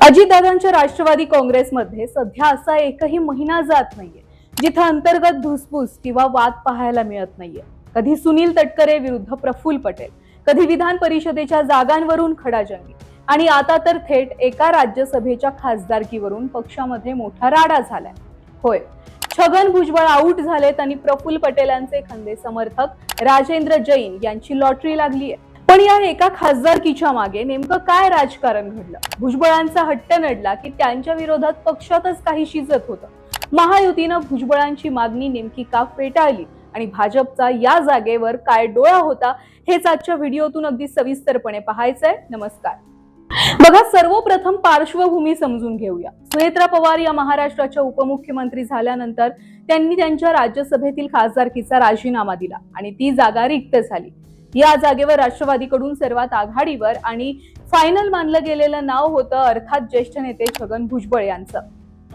अजितदादांच्या राष्ट्रवादी काँग्रेसमध्ये सध्या असा एकही महिना जात नाहीये जिथं अंतर्गत धुसफूस किंवा वाद पाहायला मिळत नाहीये. कधी सुनील तटकरे विरुद्ध प्रफुल्ल पटेल, कधी विधान परिषदेच्या जागांवरून खडाजंगी आणि आता तर थेट एका राज्यसभेच्या खासदारकीवरून पक्षामध्ये मोठा राडा झालाय. होय, छगन भुजबळ आऊट झालेत आणि प्रफुल्ल पटेलांचे खंदे समर्थक राजेंद्र जैन यांची लॉटरी लागली आहे. पण या एका खासदारकीच्या मागे नेमकं काय राजकारण घडलं? भुजबळांचा हट्ट नडला की त्यांच्या विरोधात पक्षातच काही शिजत होतं? महायुतीनं भुजबळांची मागणी नेमकी का फेटाळली आणि भाजपचा या जागेवर काय डोळा होता, हेच आजच्या व्हिडिओतून अगदी सविस्तरपणे पाहायचंय. नमस्कार. बघा, सर्वप्रथम पार्श्वभूमी समजून घेऊया. सुनेत्रा पवार या महाराष्ट्राच्या उपमुख्यमंत्री झाल्यानंतर त्यांनी त्यांच्या राज्यसभेतील खासदारकीचा राजीनामा दिला आणि ती जागा रिक्त झाली. या जागेवर राष्ट्रवादीकडून सर्वात आघाडीवर आणि फायनल मानलं गेलेलं नाव होतं अर्थात ज्येष्ठ नेते छगन भुजबळ यांचं.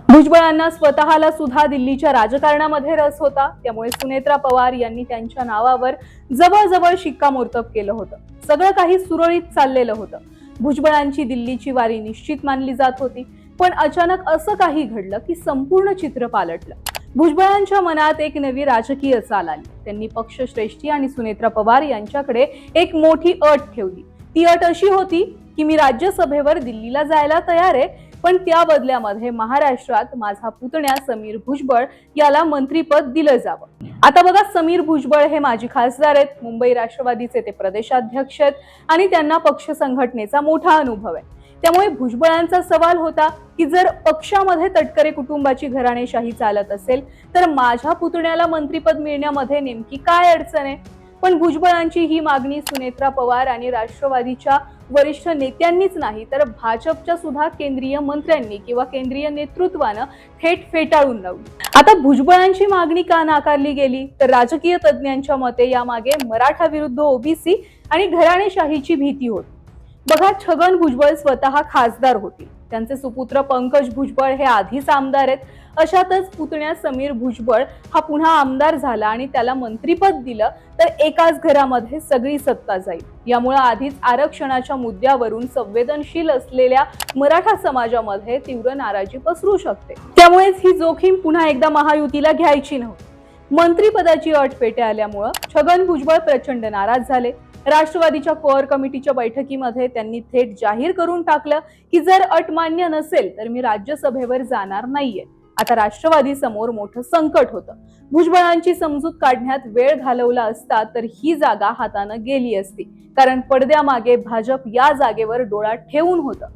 भुजबळांना स्वतःला सुद्धा दिल्लीच्या राजकारणामध्ये रस होता, त्यामुळे सुनेत्रा पवार यांनी त्यांच्या नावावर जवळजवळ शिक्कामोर्तब केलं होतं. सगळं काही सुरळीत चाललेलं होतं. भुजबळांची दिल्लीची वारी निश्चित मानली जात होती. पण अचानक असं काही घडलं की संपूर्ण चित्र पालटलं. भुजबळांच्या मनात एक नवी राजकीय चाल आली. त्यांनी पक्षश्रेष्ठी आणि सुनेत्रा पवार यांच्याकडे एक मोठी अट ठेवली. ती अट अशी होती की मी राज्यसभेवर दिल्लीला जायला तयार आहे, पण त्या बदल्यामध्ये महाराष्ट्रात माझा पुतण्या समीर भुजबळ याला मंत्रीपद दिलं जावं. आता बघा, समीर भुजबळ हे माजी खासदार आहेत, मुंबई राष्ट्रवादीचे ते प्रदेशाध्यक्ष आहेत आणि त्यांना पक्ष संघटनेचा मोठा अनुभव आहे. त्यामुळे भुजबळांचा सवाल होता की जर पक्षामध्ये तटकरे कुटुंबाची घराणेशाही चालत असेल तर माझ्या पुतण्याला मंत्रीपद मिळण्यामध्ये नेमकी काय अडचण आहे? पण भुजबळांची ही मागणी सुनेत्रा पवार आणि राष्ट्रवादीच्या वरिष्ठ नेत्यांनीच नाही तर भाजपच्या सुद्धा केंद्रीय मंत्र्यांनी किंवा केंद्रीय नेतृत्वानं थेट फेटाळून लावली. आता भुजबळांची मागणी का नाकारली गेली? तर राजकीय तज्ज्ञांच्या मते यामागे मराठा विरुद्ध ओबीसी आणि घराणेशाहीची भीती होती. बघा, छगन भुजबळ स्वतः खासदार होते, त्यांचे सुपुत्र पंकज भुजबळ हे आधीच आमदार आहेत. अशातच पुतण्या समीर भुजबळ हा पुन्हा आमदार झाला आणि त्याला मंत्रीपद दिलं तर एकाच घरामध्ये सगळी सत्ता जाईल. यामुळे आधीच आरक्षणाच्या मुद्द्यावरून संवेदनशील असलेल्या मराठा समाजामध्ये तीव्र नाराजी पसरू शकते. त्यामुळेच ही जोखीम पुन्हा एकदा महायुतीला घ्यायची नव्हती. मंत्रीपदाची अट पेटे आल्यामुळे छगन भुजबळ प्रचंड नाराज झाले. राष्ट्रवादीच्या कोअर कमिटीच्या बैठकीमध्ये त्यांनी थेट जाहीर करून टाकलं की जर अट मान्य नसेल तर मी राज्यसभेवर जाणार नाहीये. आता राष्ट्रवादी समोर मोठं संकट होतं. भुजबळांची समजूत काढण्यात वेळ घालवला असता तर ही जागा हातानं गेली असती, कारण पडद्यामागे भाजप या जागेवर डोळा ठेवून होतं.